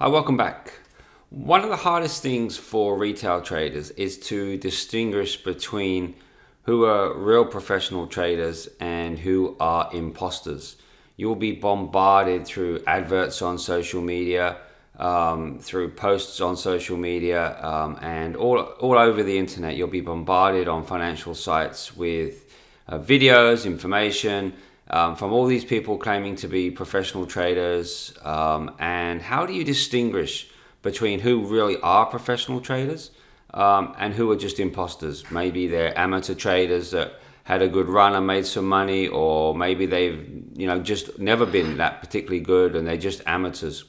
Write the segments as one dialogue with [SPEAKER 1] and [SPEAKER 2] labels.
[SPEAKER 1] Hi, welcome back. One of the hardest things for retail traders is to distinguish between who are real professional traders and who are imposters. You'll be bombarded through adverts on social media, through posts on social media, and all over the internet. You'll be bombarded on financial sites with videos, information, from all these people claiming to be professional traders. And how do you distinguish between who really are professional traders and who are just imposters? Maybe they're amateur traders that had a good run and made some money, or maybe they've just never been that particularly good and they're just amateurs.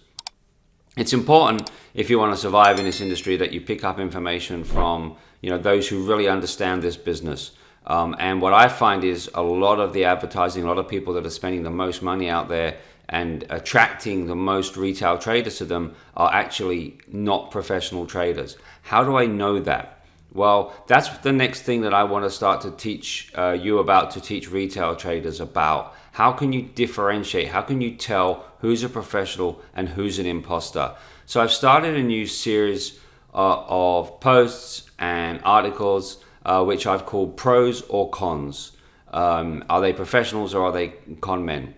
[SPEAKER 1] It's important, if you want to survive in this industry, that you pick up information from those who really understand this business. And what I find is a lot of the advertising, a lot of people that are spending the most money out there and attracting the most retail traders to them are actually not professional traders. How do I know that? Well, that's the next thing that I want to start to teach you about, to teach retail traders about. How can you differentiate? How can you tell who's a professional and who's an imposter? So I've started a new series of posts and articles which I've called Pros or Cons. Are they professionals or are they con men?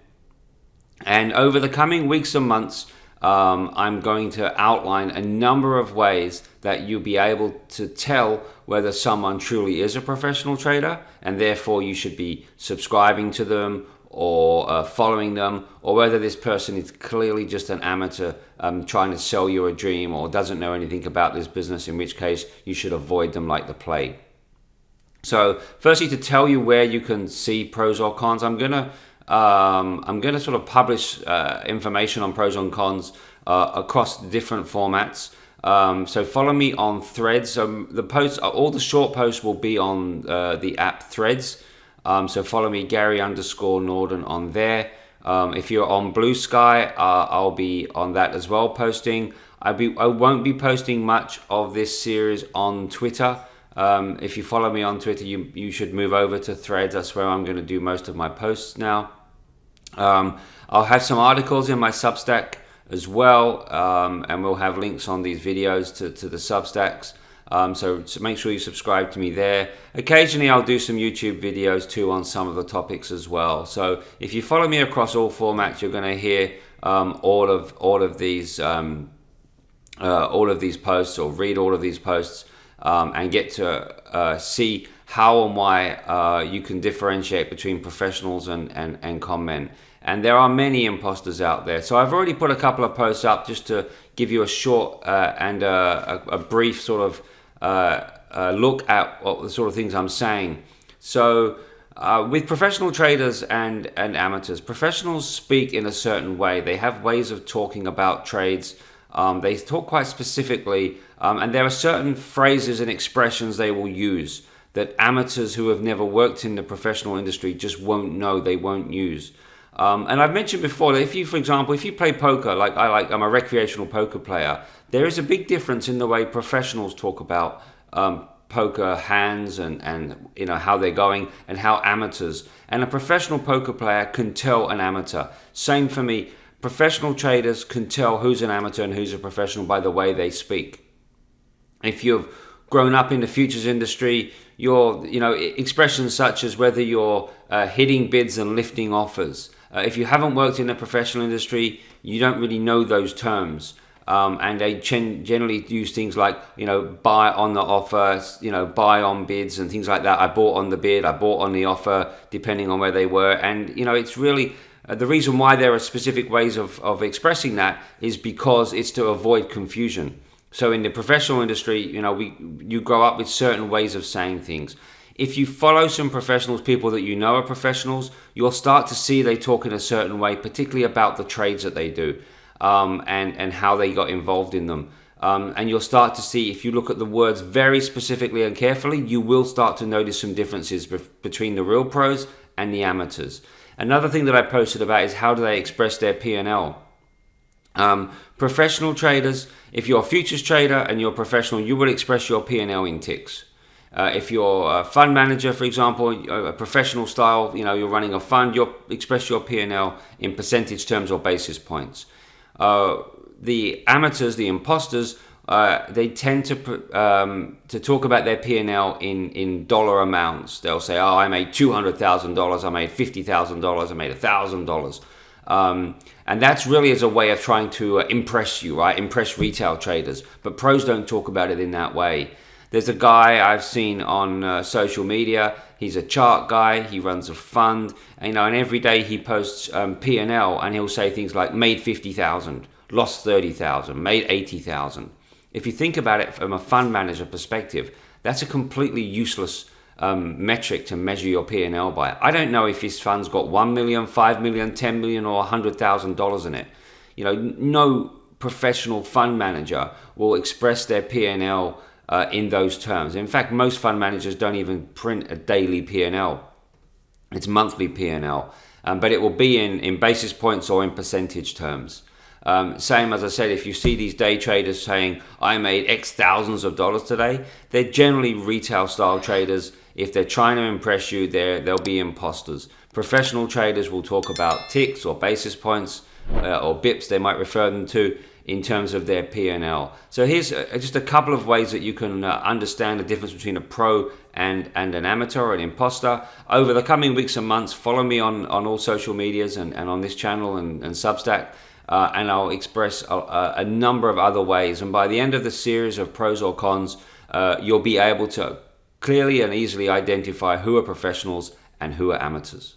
[SPEAKER 1] And over the coming weeks and months, I'm going to outline a number of ways that you'll be able to tell whether someone truly is a professional trader, and therefore you should be subscribing to them or following them, or whether this person is clearly just an amateur trying to sell you a dream or doesn't know anything about this business, in which case you should avoid them like the plague. So firstly, to tell you where you can see pros or cons, I'm gonna sort of publish information on pros and cons across different formats. So follow me on Threads. The posts, all the short posts will be on the app Threads. So follow me, Gary_Norden on there. If you're on Blue Sky, I'll be on that as well, posting. I won't be posting much of this series on Twitter. If you follow me on Twitter, you should move over to Threads. That's where I'm going to do most of my posts now. I'll have some articles in my Substack as well, and we'll have links on these videos to the Substacks. So make sure you subscribe to me there. Occasionally I'll do some YouTube videos too on some of the topics as well. So if you follow me across all formats, you're going to hear all of these posts, or read all of these posts. And get to see how and why you can differentiate between professionals and con men. And there are many imposters out there. So I've already put a couple of posts up just to give you a short and a brief sort of look at what the sort of things I'm saying. So with professional traders and amateurs, professionals speak in a certain way. They have ways of talking about trades. They talk quite specifically, and there are certain phrases and expressions they will use that amateurs who have never worked in the professional industry just won't know, they won't use. And I've mentioned before that for example, if you play poker, I'm a recreational poker player, there is a big difference in the way professionals talk about poker hands and how they're going, and how amateurs. And a professional poker player can tell an amateur. Same for me. Professional traders can tell who's an amateur and who's a professional by the way they speak. If you've grown up in the futures industry, expressions such as whether you're hitting bids and lifting offers. If you haven't worked in the professional industry, you don't really know those terms. And they generally use things like, buy on the offer, buy on bids and things like that. I bought on the bid, I bought on the offer, depending on where they were. And, it's really... the reason why there are specific ways of expressing that is because it's to avoid confusion. So in the professional industry, you grow up with certain ways of saying things. If you follow some professionals, people that you know are professionals, you'll start to see they talk in a certain way, particularly about the trades that they do, and how they got involved in them. And you'll start to see, if you look at the words very specifically and carefully, you will start to notice some differences between the real pros and the amateurs. Another thing that I posted about is how do they express their P&L. Professional traders, if you're a futures trader and you're a professional, you will express your P&L in ticks. If you're a fund manager, for example, a professional style, you're running a fund, you'll express your P&L in percentage terms or basis points. the amateurs, the imposters, they tend to talk about their P&L in dollar amounts. They'll say, "Oh, I made $200,000. I made $50,000. I made $1,000." And that's really as a way of trying to impress you, right? Impress retail traders. But pros don't talk about it in that way. There's a guy I've seen on social media. He's a chart guy. He runs a fund, and every day he posts P&L, and he'll say things like made 50,000, lost 30,000, made 80,000. If you think about it from a fund manager perspective, that's a completely useless metric to measure your P&L by. I don't know if his fund's got 1 million, 5 million, 10 million, or $100,000 in it. No professional fund manager will express their P&L in those terms. In fact, most fund managers don't even print a daily P&L. It's monthly P&L, but it will be in basis points or in percentage terms. Same as I said, if you see these day traders saying, "I made X thousands of dollars today," they're generally retail style traders. If they're trying to impress you, they'll be imposters. Professional traders will talk about ticks or basis points or bips, they might refer them to, in terms of their P&L. So here's just a couple of ways that you can understand the difference between a pro and an amateur or an imposter. Over the coming weeks and months, follow me on all social medias and on this channel and Substack. And I'll express a number of other ways. And by the end of the series of pros or cons, you'll be able to clearly and easily identify who are professionals and who are amateurs.